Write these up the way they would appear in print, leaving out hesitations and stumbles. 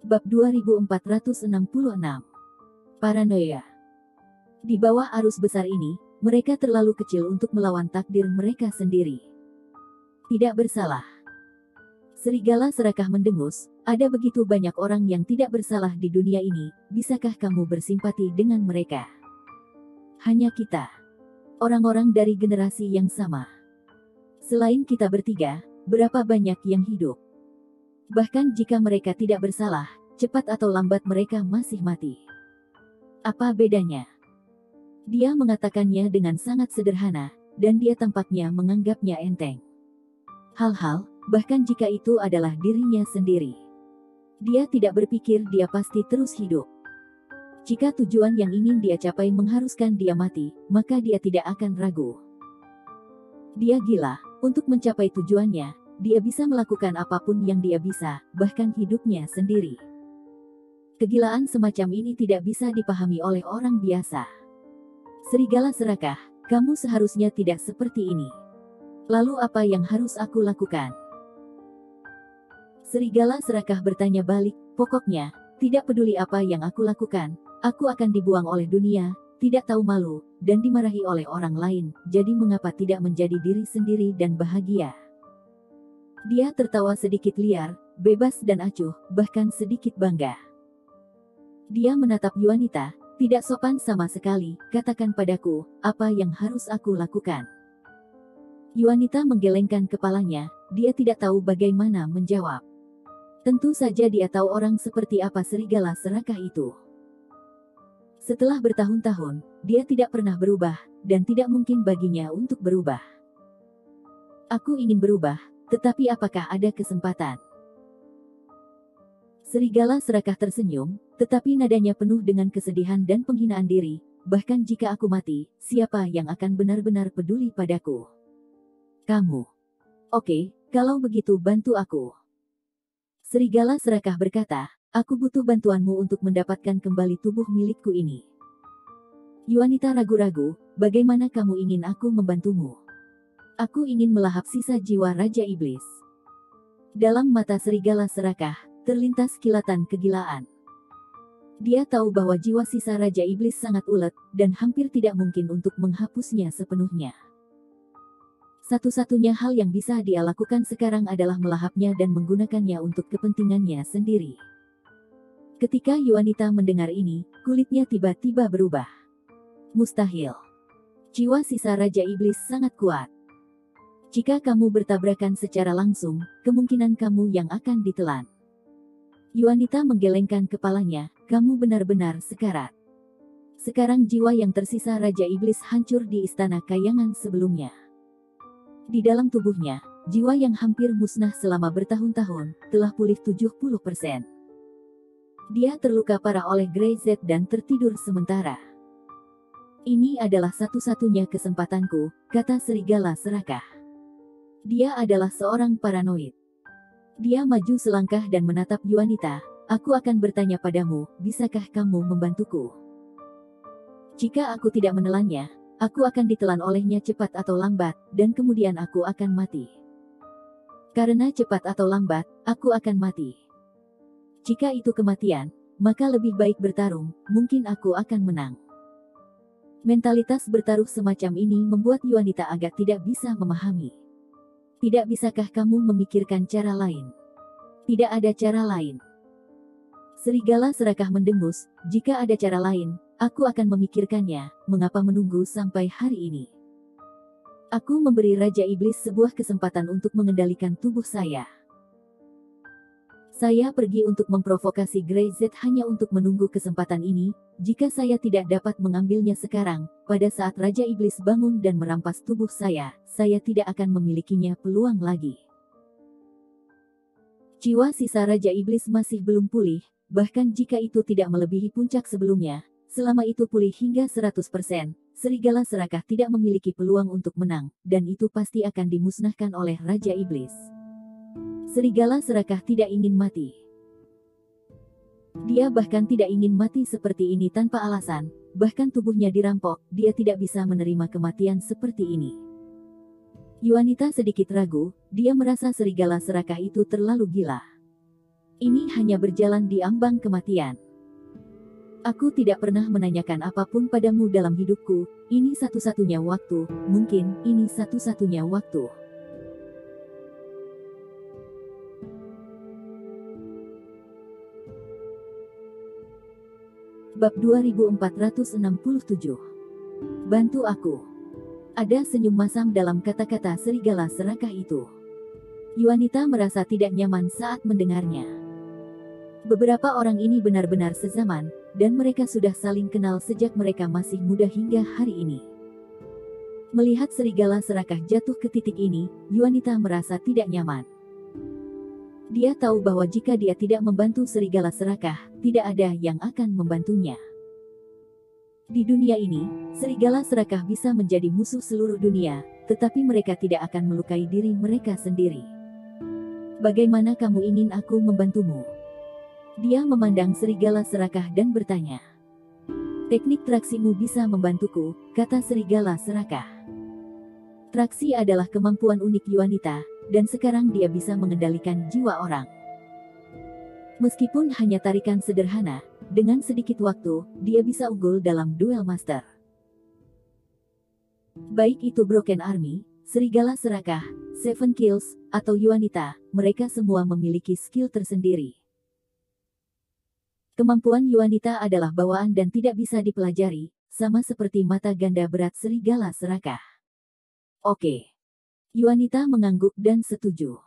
Bab 2466. Paranoia. Di bawah arus besar ini, mereka terlalu kecil untuk melawan takdir mereka sendiri. Tidak bersalah. Serigala serakah mendengus, ada begitu banyak orang yang tidak bersalah di dunia ini, bisakah kamu bersimpati dengan mereka? Hanya kita. Orang-orang dari generasi yang sama. Selain kita bertiga, berapa banyak yang hidup? Bahkan jika mereka tidak bersalah, cepat atau lambat mereka masih mati. Apa bedanya? Dia mengatakannya dengan sangat sederhana, dan dia tampaknya menganggapnya enteng. Hal-hal, bahkan jika itu adalah dirinya sendiri. Dia tidak berpikir dia pasti terus hidup. Jika tujuan yang ingin dia capai mengharuskan dia mati, maka dia tidak akan ragu. Dia gila, untuk mencapai tujuannya, dia bisa melakukan apapun yang dia bisa, bahkan hidupnya sendiri. Kegilaan semacam ini tidak bisa dipahami oleh orang biasa. Serigala serakah, kamu seharusnya tidak seperti ini. Lalu apa yang harus aku lakukan? Serigala serakah bertanya balik, pokoknya, tidak peduli apa yang aku lakukan, aku akan dibuang oleh dunia, tidak tahu malu, dan dimarahi oleh orang lain, jadi mengapa tidak menjadi diri sendiri dan bahagia? Dia tertawa sedikit liar, bebas dan acuh, bahkan sedikit bangga. Dia menatap Yuanita, tidak sopan sama sekali, katakan padaku, apa yang harus aku lakukan? Yuanita menggelengkan kepalanya, dia tidak tahu bagaimana menjawab. Tentu saja dia tahu orang seperti apa serigala serakah itu. Setelah bertahun-tahun, dia tidak pernah berubah, dan tidak mungkin baginya untuk berubah. Aku ingin berubah, tetapi apakah ada kesempatan? Serigala serakah tersenyum, tetapi nadanya penuh dengan kesedihan dan penghinaan diri. Bahkan jika aku mati, siapa yang akan benar-benar peduli padaku? Kamu. Oke, kalau begitu bantu aku. Serigala serakah berkata, aku butuh bantuanmu untuk mendapatkan kembali tubuh milikku ini. Yuanita ragu-ragu, bagaimana kamu ingin aku membantumu? Aku ingin melahap sisa jiwa Raja Iblis. Dalam mata serigala serakah, terlintas kilatan kegilaan. Dia tahu bahwa jiwa sisa Raja Iblis sangat ulet, dan hampir tidak mungkin untuk menghapusnya sepenuhnya. Satu-satunya hal yang bisa dia lakukan sekarang adalah melahapnya dan menggunakannya untuk kepentingannya sendiri. Ketika Yuanita mendengar ini, kulitnya tiba-tiba berubah. Mustahil. Jiwa sisa Raja Iblis sangat kuat. Jika kamu bertabrakan secara langsung, kemungkinan kamu yang akan ditelan. Yuanita menggelengkan kepalanya, kamu benar-benar sekarat. Sekarang jiwa yang tersisa Raja Iblis hancur di istana kayangan sebelumnya. Di dalam tubuhnya, jiwa yang hampir musnah selama bertahun-tahun, telah pulih 70%. Dia terluka parah oleh Grey Z dan tertidur sementara. Ini adalah satu-satunya kesempatanku, kata serigala serakah. Dia adalah seorang paranoid. Dia maju selangkah dan menatap Yuanita, aku akan bertanya padamu, bisakah kamu membantuku? Jika aku tidak menelannya, aku akan ditelan olehnya cepat atau lambat, dan kemudian aku akan mati. Karena cepat atau lambat, aku akan mati. Jika itu kematian, maka lebih baik bertarung, mungkin aku akan menang. Mentalitas bertaruh semacam ini membuat Yuanita agak tidak bisa memahami. Tidak bisakah kamu memikirkan cara lain? Tidak ada cara lain. Serigala serakah mendengus, jika ada cara lain, aku akan memikirkannya, mengapa menunggu sampai hari ini? Aku memberi Raja Iblis sebuah kesempatan untuk mengendalikan tubuh saya. Saya pergi untuk memprovokasi Grey Z hanya untuk menunggu kesempatan ini. Jika saya tidak dapat mengambilnya sekarang, pada saat Raja Iblis bangun dan merampas tubuh saya tidak akan memilikinya peluang lagi. Jiwa sisa Raja Iblis masih belum pulih, bahkan jika itu tidak melebihi puncak sebelumnya, selama itu pulih hingga 100%, serigala serakah tidak memiliki peluang untuk menang, dan itu pasti akan dimusnahkan oleh Raja Iblis. Serigala serakah tidak ingin mati. Dia bahkan tidak ingin mati seperti ini tanpa alasan, bahkan tubuhnya dirampok, dia tidak bisa menerima kematian seperti ini. Yuanita sedikit ragu, dia merasa serigala serakah itu terlalu gila. Ini hanya berjalan di ambang kematian. Aku tidak pernah menanyakan apapun padamu dalam hidupku, ini satu-satunya waktu, mungkin ini satu-satunya waktu. Bab 2467. Bantu aku. Ada senyum masam dalam kata-kata serigala serakah itu. Yuanita merasa tidak nyaman saat mendengarnya. Beberapa orang ini benar-benar sezaman, dan mereka sudah saling kenal sejak mereka masih muda hingga hari ini. Melihat serigala serakah jatuh ke titik ini, Yuanita merasa tidak nyaman. Dia tahu bahwa jika dia tidak membantu serigala serakah, tidak ada yang akan membantunya. Di dunia ini, serigala serakah bisa menjadi musuh seluruh dunia, tetapi mereka tidak akan melukai diri mereka sendiri. Bagaimana kamu ingin aku membantumu? Dia memandang serigala serakah dan bertanya. Teknik traksimu bisa membantuku, kata serigala serakah. Traksi adalah kemampuan unik Yuanita, dan sekarang dia bisa mengendalikan jiwa orang. Meskipun hanya tarikan sederhana, dengan sedikit waktu, dia bisa unggul dalam duel master. Baik itu Broken Army, serigala serakah, Seven Kills, atau Yuanita, mereka semua memiliki skill tersendiri. Kemampuan Yuanita adalah bawaan dan tidak bisa dipelajari, sama seperti mata ganda berat serigala serakah. Oke. Yuanita mengangguk dan setuju.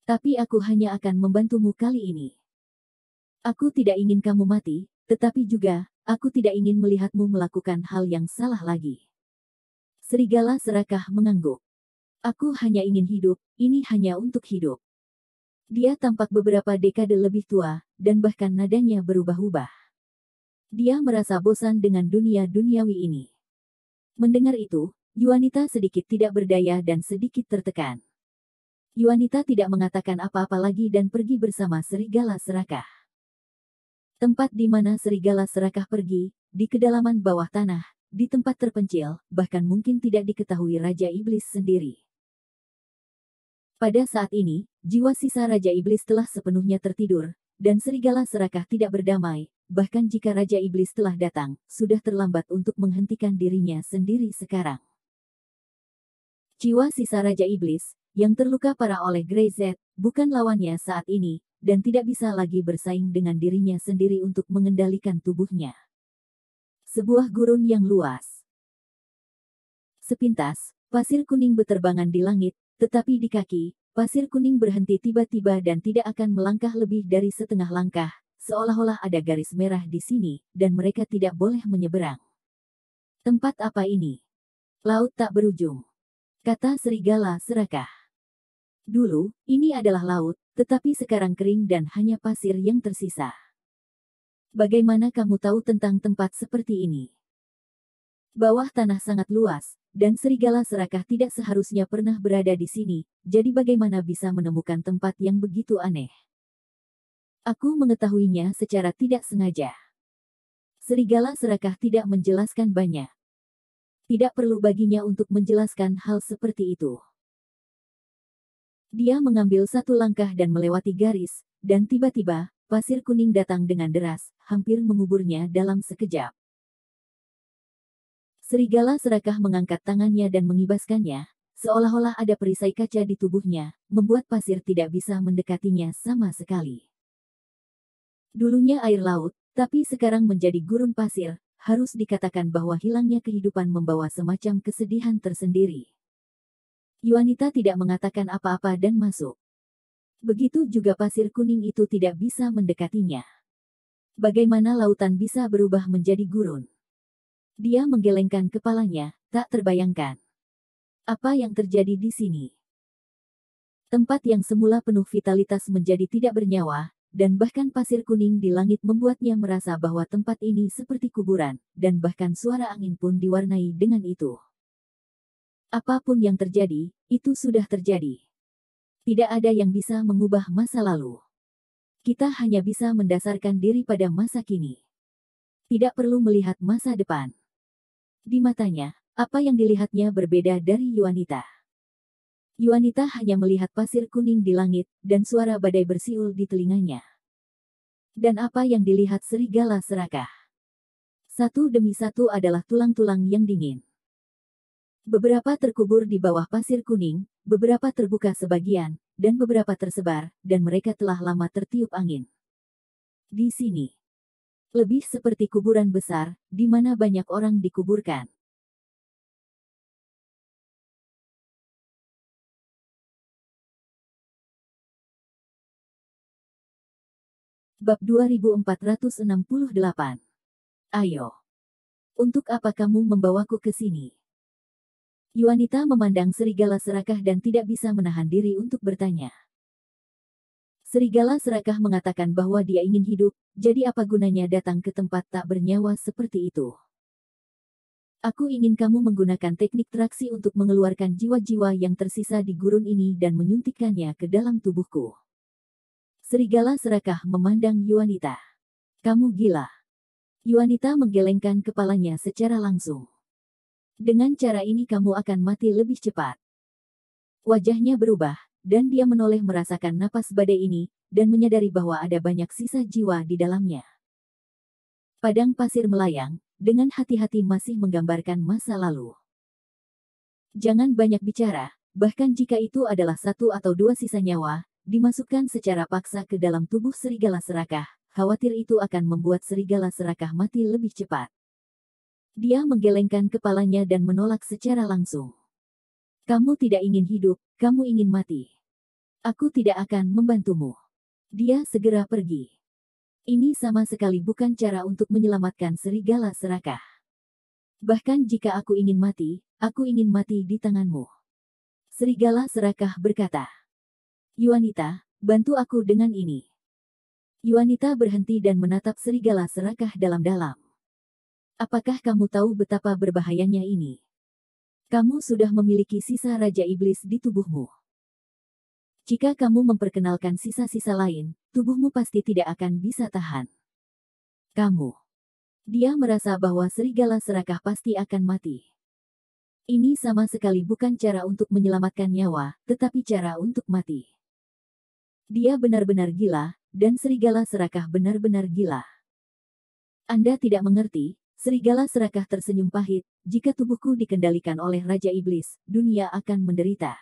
Tapi aku hanya akan membantumu kali ini. Aku tidak ingin kamu mati, tetapi juga, aku tidak ingin melihatmu melakukan hal yang salah lagi. Serigala serakah mengangguk. Aku hanya ingin hidup, ini hanya untuk hidup. Dia tampak beberapa dekade lebih tua, dan bahkan nadanya berubah-ubah. Dia merasa bosan dengan dunia duniawi ini. Mendengar itu, Yuanita sedikit tidak berdaya dan sedikit tertekan. Yuanita tidak mengatakan apa-apa lagi dan pergi bersama serigala serakah. Tempat di mana serigala serakah pergi, di kedalaman bawah tanah, di tempat terpencil, bahkan mungkin tidak diketahui Raja Iblis sendiri. Pada saat ini, jiwa sisa Raja Iblis telah sepenuhnya tertidur, dan serigala serakah tidak berdamai, bahkan jika Raja Iblis telah datang, sudah terlambat untuk menghentikan dirinya sendiri sekarang. Jiwa sisa Raja Iblis, yang terluka parah oleh Grey Z, bukan lawannya saat ini, dan tidak bisa lagi bersaing dengan dirinya sendiri untuk mengendalikan tubuhnya. Sebuah gurun yang luas. Sepintas, pasir kuning beterbangan di langit, tetapi di kaki, pasir kuning berhenti tiba-tiba dan tidak akan melangkah lebih dari setengah langkah, seolah-olah ada garis merah di sini, dan mereka tidak boleh menyeberang. Tempat apa ini? Laut tak berujung. Kata serigala serakah. Dulu, ini adalah laut, tetapi sekarang kering dan hanya pasir yang tersisa. Bagaimana kamu tahu tentang tempat seperti ini? Bawah tanah sangat luas, dan serigala serakah tidak seharusnya pernah berada di sini, jadi bagaimana bisa menemukan tempat yang begitu aneh? Aku mengetahuinya secara tidak sengaja. Serigala serakah tidak menjelaskan banyak. Tidak perlu baginya untuk menjelaskan hal seperti itu. Dia mengambil satu langkah dan melewati garis, dan tiba-tiba, pasir kuning datang dengan deras, hampir menguburnya dalam sekejap. Serigala serakah mengangkat tangannya dan mengibaskannya, seolah-olah ada perisai kaca di tubuhnya, membuat pasir tidak bisa mendekatinya sama sekali. Dulunya air laut, tapi sekarang menjadi gurun pasir, harus dikatakan bahwa hilangnya kehidupan membawa semacam kesedihan tersendiri. Yuanita tidak mengatakan apa-apa dan masuk. Begitu juga pasir kuning itu tidak bisa mendekatinya. Bagaimana lautan bisa berubah menjadi gurun? Dia menggelengkan kepalanya, tak terbayangkan. Apa yang terjadi di sini? Tempat yang semula penuh vitalitas menjadi tidak bernyawa, dan bahkan pasir kuning di langit membuatnya merasa bahwa tempat ini seperti kuburan, dan bahkan suara angin pun diwarnai dengan itu. Apapun yang terjadi, itu sudah terjadi. Tidak ada yang bisa mengubah masa lalu. Kita hanya bisa mendasarkan diri pada masa kini. Tidak perlu melihat masa depan. Di matanya, apa yang dilihatnya berbeda dari Yuanita. Yuanita hanya melihat pasir kuning di langit, dan suara badai bersiul di telinganya. Dan apa yang dilihat serigala serakah? Satu demi satu adalah tulang-tulang yang dingin. Beberapa terkubur di bawah pasir kuning, beberapa terbuka sebagian, dan beberapa tersebar, dan mereka telah lama tertiup angin. Di sini. Lebih seperti kuburan besar, di mana banyak orang dikuburkan. Bab 2468. Ayo. Untuk apa kamu membawaku ke sini? Yuanita memandang serigala serakah dan tidak bisa menahan diri untuk bertanya. Serigala serakah mengatakan bahwa dia ingin hidup, jadi apa gunanya datang ke tempat tak bernyawa seperti itu? Aku ingin kamu menggunakan teknik traksi untuk mengeluarkan jiwa-jiwa yang tersisa di gurun ini dan menyuntikkannya ke dalam tubuhku. Serigala serakah memandang Yuanita. Kamu gila. Yuanita menggelengkan kepalanya secara langsung. Dengan cara ini kamu akan mati lebih cepat. Wajahnya berubah, dan dia menoleh merasakan napas badai ini, dan menyadari bahwa ada banyak sisa jiwa di dalamnya. Padang pasir melayang, dengan hati-hati masih menggambarkan masa lalu. Jangan banyak bicara, bahkan jika itu adalah satu atau dua sisa nyawa, dimasukkan secara paksa ke dalam tubuh serigala serakah, khawatir itu akan membuat serigala serakah mati lebih cepat. Dia menggelengkan kepalanya dan menolak secara langsung. Kamu tidak ingin hidup, kamu ingin mati. Aku tidak akan membantumu. Dia segera pergi. Ini sama sekali bukan cara untuk menyelamatkan serigala serakah. Bahkan jika aku ingin mati di tanganmu. Serigala serakah berkata. Yuanita, bantu aku dengan ini. Yuanita berhenti dan menatap serigala serakah dalam-dalam. Apakah kamu tahu betapa berbahayanya ini? Kamu sudah memiliki sisa Raja Iblis di tubuhmu. Jika kamu memperkenalkan sisa-sisa lain, tubuhmu pasti tidak akan bisa tahan. Kamu. Dia merasa bahwa serigala serakah pasti akan mati. Ini sama sekali bukan cara untuk menyelamatkan nyawa, tetapi cara untuk mati. Dia benar-benar gila, dan serigala serakah benar-benar gila. Anda tidak mengerti, serigala serakah tersenyum pahit, jika tubuhku dikendalikan oleh Raja Iblis, dunia akan menderita.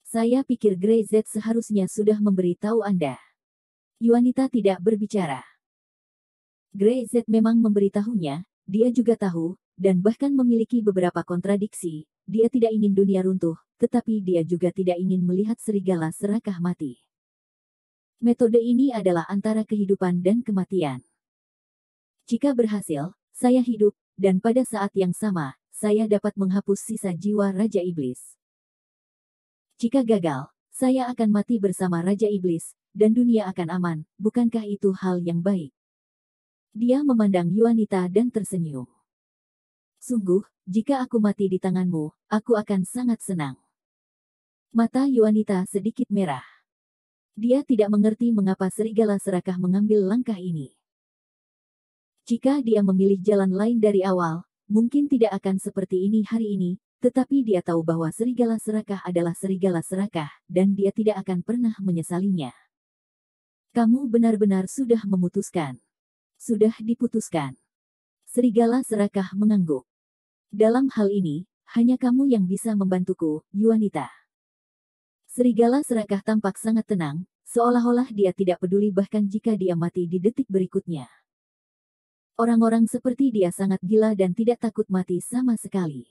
Saya pikir Grey Z seharusnya sudah memberitahu Anda. Yuanita tidak berbicara. Grey Z memang memberitahunya, dia juga tahu, dan bahkan memiliki beberapa kontradiksi, dia tidak ingin dunia runtuh, tetapi dia juga tidak ingin melihat serigala serakah mati. Metode ini adalah antara kehidupan dan kematian. Jika berhasil, saya hidup, dan pada saat yang sama, saya dapat menghapus sisa jiwa Raja Iblis. Jika gagal, saya akan mati bersama Raja Iblis, dan dunia akan aman, bukankah itu hal yang baik? Dia memandang Yuanita dan tersenyum. Sungguh, jika aku mati di tanganmu, aku akan sangat senang. Mata Yuanita sedikit merah. Dia tidak mengerti mengapa serigala serakah mengambil langkah ini. Jika dia memilih jalan lain dari awal, mungkin tidak akan seperti ini hari ini, tetapi dia tahu bahwa serigala serakah adalah serigala serakah, dan dia tidak akan pernah menyesalinya. Kamu benar-benar sudah memutuskan. Sudah diputuskan. Serigala serakah mengangguk. Dalam hal ini, hanya kamu yang bisa membantuku, Yuanita. Serigala serakah tampak sangat tenang, seolah-olah dia tidak peduli bahkan jika dia mati di detik berikutnya. Orang-orang seperti dia sangat gila dan tidak takut mati sama sekali.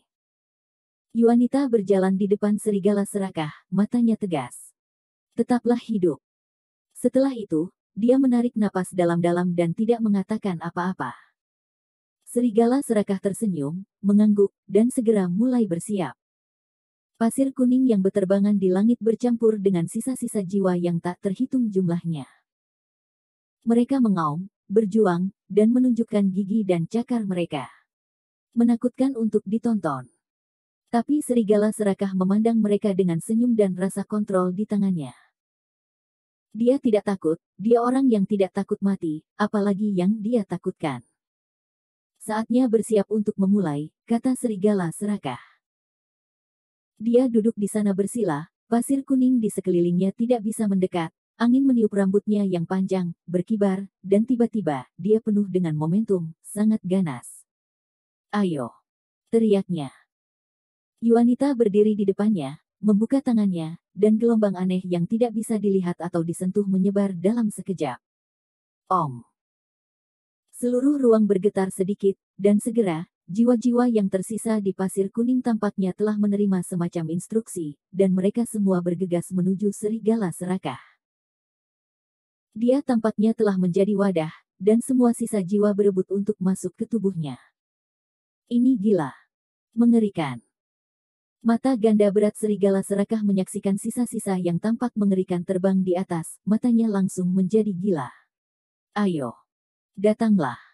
Yuanita berjalan di depan serigala serakah, matanya tegas. Tetaplah hidup. Setelah itu, dia menarik napas dalam-dalam dan tidak mengatakan apa-apa. Serigala serakah tersenyum, mengangguk, dan segera mulai bersiap. Pasir kuning yang berterbangan di langit bercampur dengan sisa-sisa jiwa yang tak terhitung jumlahnya. Mereka mengaum, berjuang, dan menunjukkan gigi dan cakar mereka. Menakutkan untuk ditonton. Tapi serigala serakah memandang mereka dengan senyum dan rasa kontrol di tangannya. Dia tidak takut, dia orang yang tidak takut mati, apalagi yang dia takutkan. Saatnya bersiap untuk memulai, kata serigala serakah. Dia duduk di sana bersila, pasir kuning di sekelilingnya tidak bisa mendekat, angin meniup rambutnya yang panjang, berkibar, dan tiba-tiba, dia penuh dengan momentum, sangat ganas. Ayo! Teriaknya. Yuanita berdiri di depannya, membuka tangannya, dan gelombang aneh yang tidak bisa dilihat atau disentuh menyebar dalam sekejap. Om! Seluruh ruang bergetar sedikit, dan segera, jiwa-jiwa yang tersisa di pasir kuning tampaknya telah menerima semacam instruksi, dan mereka semua bergegas menuju serigala serakah. Dia tampaknya telah menjadi wadah, dan semua sisa jiwa berebut untuk masuk ke tubuhnya. Ini gila. Mengerikan. Mata ganda berat serigala serakah menyaksikan sisa-sisa yang tampak mengerikan terbang di atas, matanya langsung menjadi gila. Ayo. Datanglah.